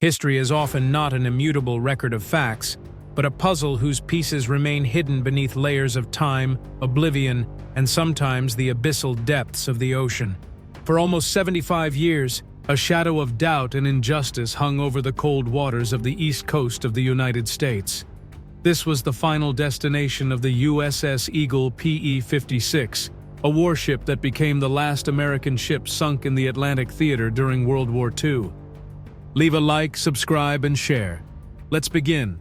History is often not an immutable record of facts, but a puzzle whose pieces remain hidden beneath layers of time, oblivion, and sometimes the abyssal depths of the ocean. For almost 75 years, a shadow of doubt and injustice hung over the cold waters of the east coast of the United States. This was the final destination of the USS Eagle PE-56, a warship that became the last American ship sunk in the Atlantic theater during World War II. Leave a like, subscribe, and share. Let's begin.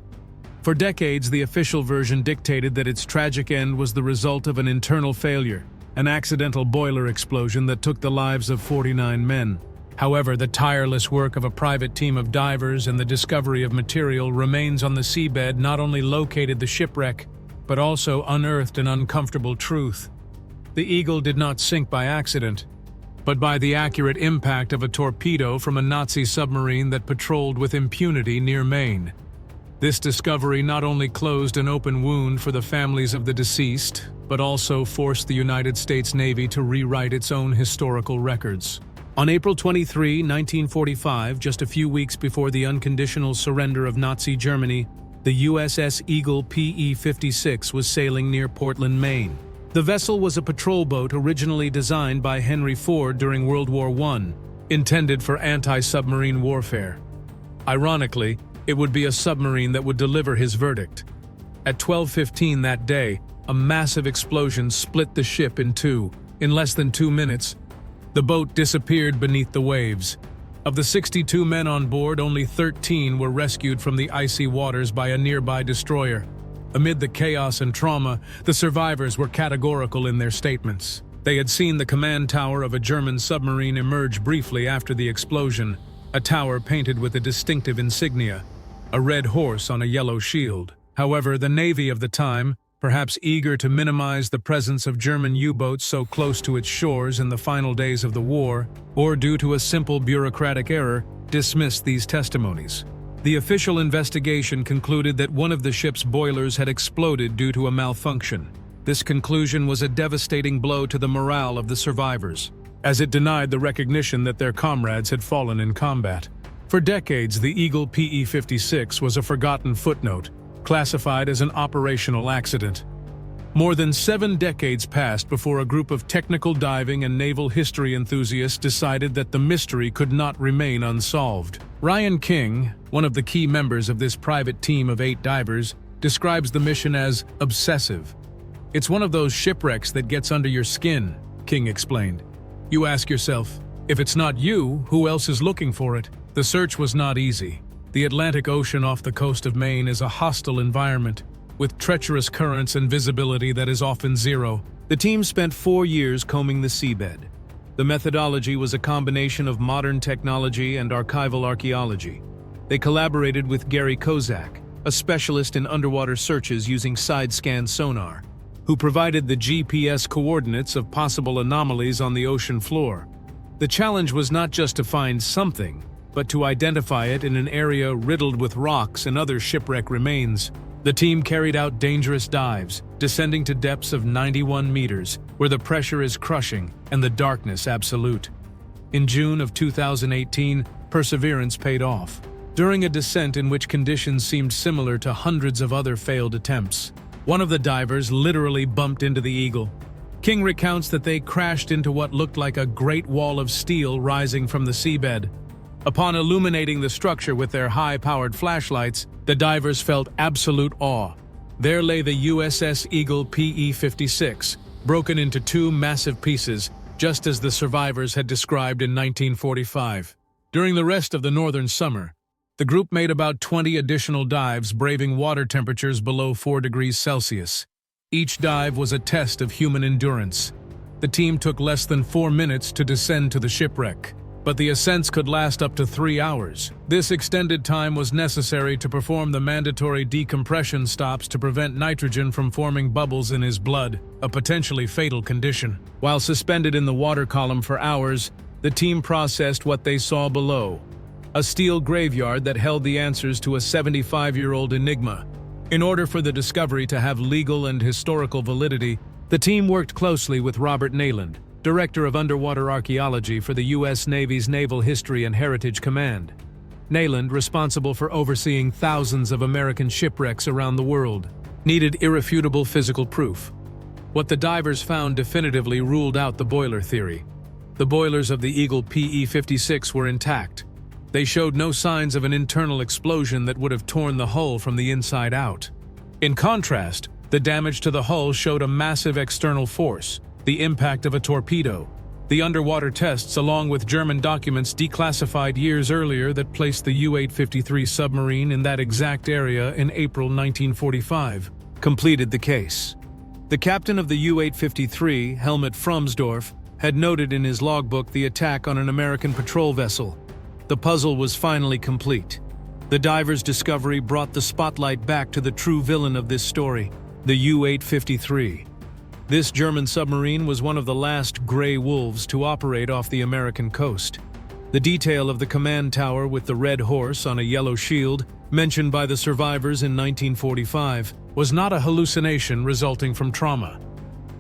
For decades, the official version dictated that its tragic end was the result of an internal failure, an accidental boiler explosion that took the lives of 49 men. However, the tireless work of a private team of divers and the discovery of material remains on the seabed not only located the shipwreck, but also unearthed an uncomfortable truth. The Eagle did not sink by accident, but by the accurate impact of a torpedo from a Nazi submarine that patrolled with impunity near Maine. This discovery not only closed an open wound for the families of the deceased, but also forced the United States Navy to rewrite its own historical records. On April 23, 1945, just a few weeks before the unconditional surrender of Nazi Germany, the USS Eagle PE-56 was sailing near Portland, Maine. The vessel was a patrol boat originally designed by Henry Ford during World War I, intended for anti-submarine warfare. Ironically, it would be a submarine that would deliver his verdict. At 12:15 that day, a massive explosion split the ship in two. In less than 2 minutes, the boat disappeared beneath the waves. Of the 62 men on board, only 13 were rescued from the icy waters by a nearby destroyer. Amid the chaos and trauma, the survivors were categorical in their statements. They had seen the command tower of a German submarine emerge briefly after the explosion, a tower painted with a distinctive insignia, a red horse on a yellow shield. However, the Navy of the time, perhaps eager to minimize the presence of German U-boats so close to its shores in the final days of the war, or due to a simple bureaucratic error, dismissed these testimonies. The official investigation concluded that one of the ship's boilers had exploded due to a malfunction. This conclusion was a devastating blow to the morale of the survivors, as it denied the recognition that their comrades had fallen in combat. For decades, the Eagle PE-56 was a forgotten footnote, classified as an operational accident. More than 7 decades passed before a group of technical diving and naval history enthusiasts decided that the mystery could not remain unsolved. Ryan King, one of the key members of this private team of 8 divers, describes the mission as obsessive. "It's one of those shipwrecks that gets under your skin," King explained. "You ask yourself, if it's not you, who else is looking for it?" The search was not easy. The Atlantic Ocean off the coast of Maine is a hostile environment, with treacherous currents and visibility that is often zero. The team spent 4 years combing the seabed. The methodology was a combination of modern technology and archival archaeology. They collaborated with Gary Kozak, a specialist in underwater searches using side-scan sonar, who provided the GPS coordinates of possible anomalies on the ocean floor. The challenge was not just to find something, but to identify it in an area riddled with rocks and other shipwreck remains. The team carried out dangerous dives, descending to depths of 91 meters, where the pressure is crushing and the darkness absolute. In June of 2018, perseverance paid off. During a descent in which conditions seemed similar to hundreds of other failed attempts, one of the divers literally bumped into the Eagle. King recounts that they crashed into what looked like a great wall of steel rising from the seabed. Upon illuminating the structure with their high-powered flashlights, the divers felt absolute awe. There lay the USS Eagle PE-56, broken into 2 massive pieces, just as the survivors had described in 1945. During the rest of the northern summer, the group made about 20 additional dives, braving water temperatures below 4 degrees Celsius. Each dive was a test of human endurance. The team took less than 4 minutes to descend to the shipwreck, but the ascents could last up to 3 hours. This extended time was necessary to perform the mandatory decompression stops to prevent nitrogen from forming bubbles in his blood, a potentially fatal condition. While suspended in the water column for hours, the team processed what they saw below: a steel graveyard that held the answers to a 75-year-old enigma. In order for the discovery to have legal and historical validity, the team worked closely with Robert Nayland, Director of Underwater Archaeology for the U.S. Navy's Naval History and Heritage Command. Nayland, responsible for overseeing thousands of American shipwrecks around the world, needed irrefutable physical proof. What the divers found definitively ruled out the boiler theory. The boilers of the Eagle PE-56 were intact. They showed no signs of an internal explosion that would have torn the hull from the inside out. In contrast, the damage to the hull showed a massive external force, the impact of a torpedo. The underwater tests, along with German documents declassified years earlier that placed the U-853 submarine in that exact area in April 1945, completed the case. The captain of the U-853, Helmut Frumsdorf, had noted in his logbook the attack on an American patrol vessel. The puzzle was finally complete. The divers' discovery brought the spotlight back to the true villain of this story, the U-853. This German submarine was one of the last gray wolves to operate off the American coast. The detail of the command tower with the red horse on a yellow shield, mentioned by the survivors in 1945, was not a hallucination resulting from trauma.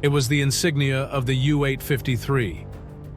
It was the insignia of the U-853.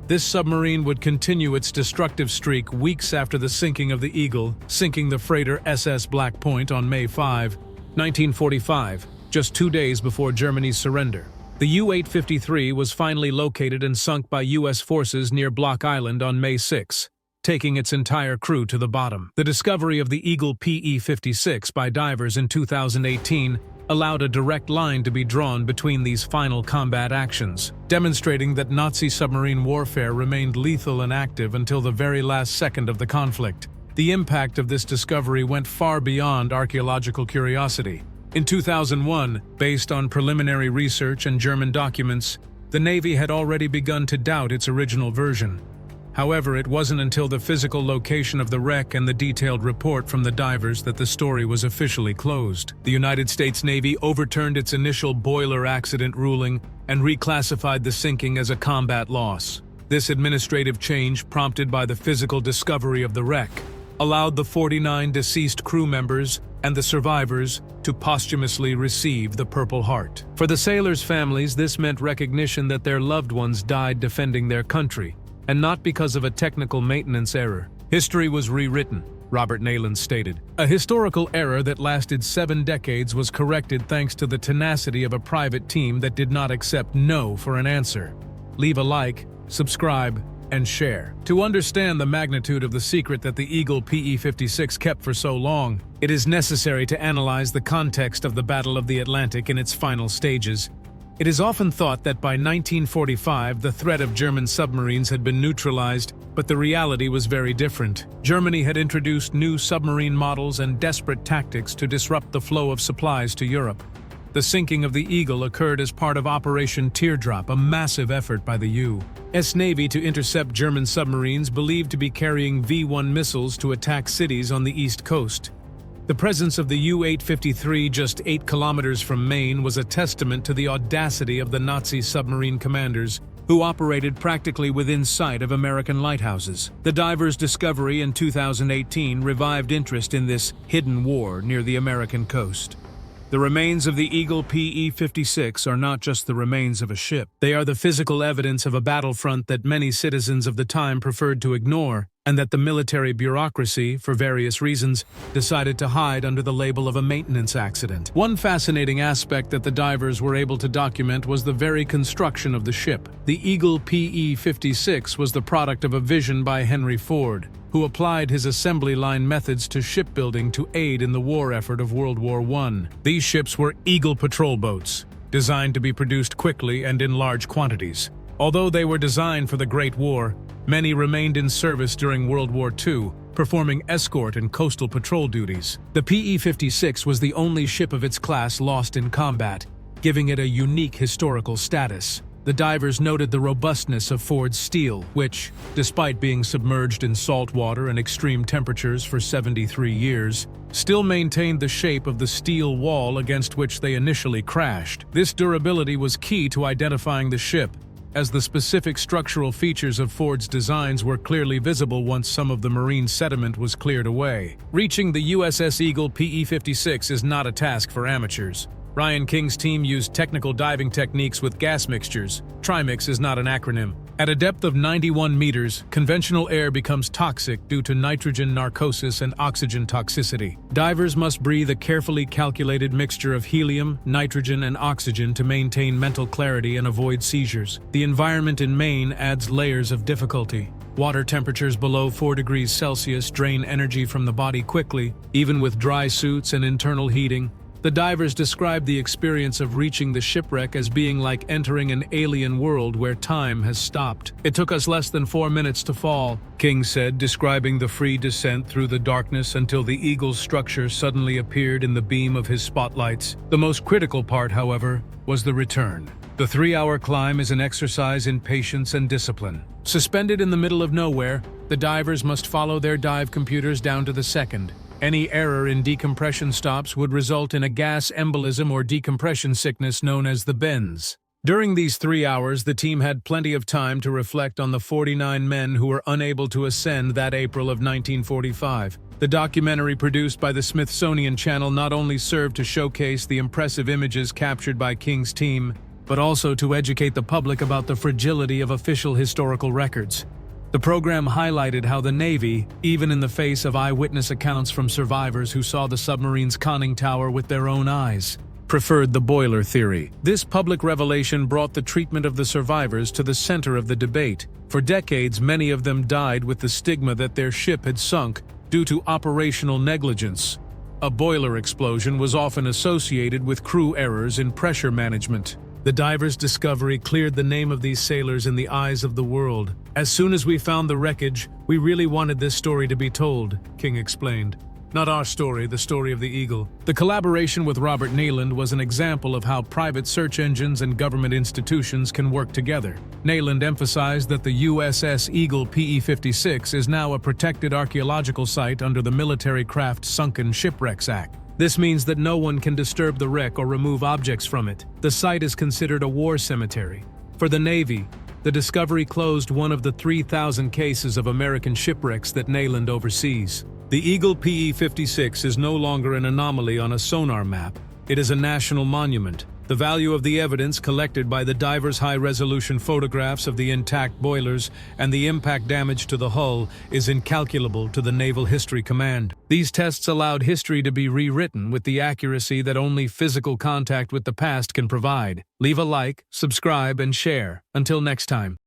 This submarine would continue its destructive streak weeks after the sinking of the Eagle, sinking the freighter SS Black Point on May 5, 1945, just 2 days before Germany's surrender. The U-853 was finally located and sunk by U.S. forces near Block Island on May 6, taking its entire crew to the bottom. The discovery of the Eagle PE-56 by divers in 2018 allowed a direct line to be drawn between these final combat actions, demonstrating that Nazi submarine warfare remained lethal and active until the very last second of the conflict. The impact of this discovery went far beyond archaeological curiosity. In 2001, based on preliminary research and German documents, the Navy had already begun to doubt its original version. However, it wasn't until the physical location of the wreck and the detailed report from the divers that the story was officially closed. The United States Navy overturned its initial boiler accident ruling and reclassified the sinking as a combat loss. This administrative change, prompted by the physical discovery of the wreck, allowed the 49 deceased crew members and the survivors to posthumously receive the Purple Heart. For the sailors' families, this meant recognition that their loved ones died defending their country, and not because of a technical maintenance error. History was rewritten, Robert Nayland stated. A historical error that lasted 7 decades was corrected thanks to the tenacity of a private team that did not accept no for an answer. Leave a like, subscribe, and share. To understand the magnitude of the secret that the Eagle PE-56 kept for so long, it is necessary to analyze the context of the Battle of the Atlantic in its final stages. It is often thought that by 1945 the threat of German submarines had been neutralized, but the reality was very different. Germany had introduced new submarine models and desperate tactics to disrupt the flow of supplies to Europe. The sinking of the Eagle occurred as part of Operation Teardrop, a massive effort by the U.S. Navy to intercept German submarines believed to be carrying V-1 missiles to attack cities on the East Coast. The presence of the U-853 just 8 kilometers from Maine was a testament to the audacity of the Nazi submarine commanders, who operated practically within sight of American lighthouses. The divers' discovery in 2018 revived interest in this hidden war near the American coast. The remains of the Eagle PE-56 are not just the remains of a ship. They are the physical evidence of a battlefront that many citizens of the time preferred to ignore, and that the military bureaucracy, for various reasons, decided to hide under the label of a maintenance accident. One fascinating aspect that the divers were able to document was the very construction of the ship. The Eagle PE-56 was the product of a vision by Henry Ford, who applied his assembly line methods to shipbuilding to aid in the war effort of World War I. These ships were Eagle patrol boats, designed to be produced quickly and in large quantities. Although they were designed for the Great War, many remained in service during World War II, performing escort and coastal patrol duties. The PE-56 was the only ship of its class lost in combat, giving it a unique historical status. The divers noted the robustness of Ford's steel, which, despite being submerged in salt water and extreme temperatures for 73 years, still maintained the shape of the steel wall against which they initially crashed. This durability was key to identifying the ship, as the specific structural features of Ford's designs were clearly visible once some of the marine sediment was cleared away. Reaching the USS Eagle PE-56 is not a task for amateurs. Ryan King's team used technical diving techniques with gas mixtures. Trimix is not an acronym. At a depth of 91 meters, conventional air becomes toxic due to nitrogen narcosis and oxygen toxicity. Divers must breathe a carefully calculated mixture of helium, nitrogen, and oxygen to maintain mental clarity and avoid seizures. The environment in Maine adds layers of difficulty. Water temperatures below 4 degrees Celsius drain energy from the body quickly, even with dry suits and internal heating. The divers described the experience of reaching the shipwreck as being like entering an alien world where time has stopped. "It took us less than 4 minutes to fall," King said, describing the free descent through the darkness until the Eagle's structure suddenly appeared in the beam of his spotlights. The most critical part, however, was the return. The 3-hour climb is an exercise in patience and discipline. Suspended in the middle of nowhere, the divers must follow their dive computers down to the second. Any error in decompression stops would result in a gas embolism or decompression sickness known as the bends. During these 3 hours, the team had plenty of time to reflect on the 49 men who were unable to ascend that April of 1945. The documentary produced by the Smithsonian Channel not only served to showcase the impressive images captured by King's team, but also to educate the public about the fragility of official historical records. The program highlighted how the Navy, even in the face of eyewitness accounts from survivors who saw the submarine's conning tower with their own eyes, preferred the boiler theory. This public revelation brought the treatment of the survivors to the center of the debate. For decades, many of them died with the stigma that their ship had sunk due to operational negligence. A boiler explosion was often associated with crew errors in pressure management. The divers' discovery cleared the name of these sailors in the eyes of the world. "As soon as we found the wreckage, we really wanted this story to be told," King explained. "Not our story, the story of the Eagle." The collaboration with Robert Nayland was an example of how private search engines and government institutions can work together. Nayland emphasized that the USS Eagle PE-56 is now a protected archaeological site under the Military Craft Sunken Shipwrecks Act. This means that no one can disturb the wreck or remove objects from it. The site is considered a war cemetery. For the Navy, the discovery closed one of the 3,000 cases of American shipwrecks that Nayland oversees. The Eagle PE-56 is no longer an anomaly on a sonar map. It is a national monument. The value of the evidence collected by the divers' high-resolution photographs of the intact boilers and the impact damage to the hull is incalculable to the Naval History Command. These tests allowed history to be rewritten with the accuracy that only physical contact with the past can provide. Leave a like, subscribe, and share. Until next time.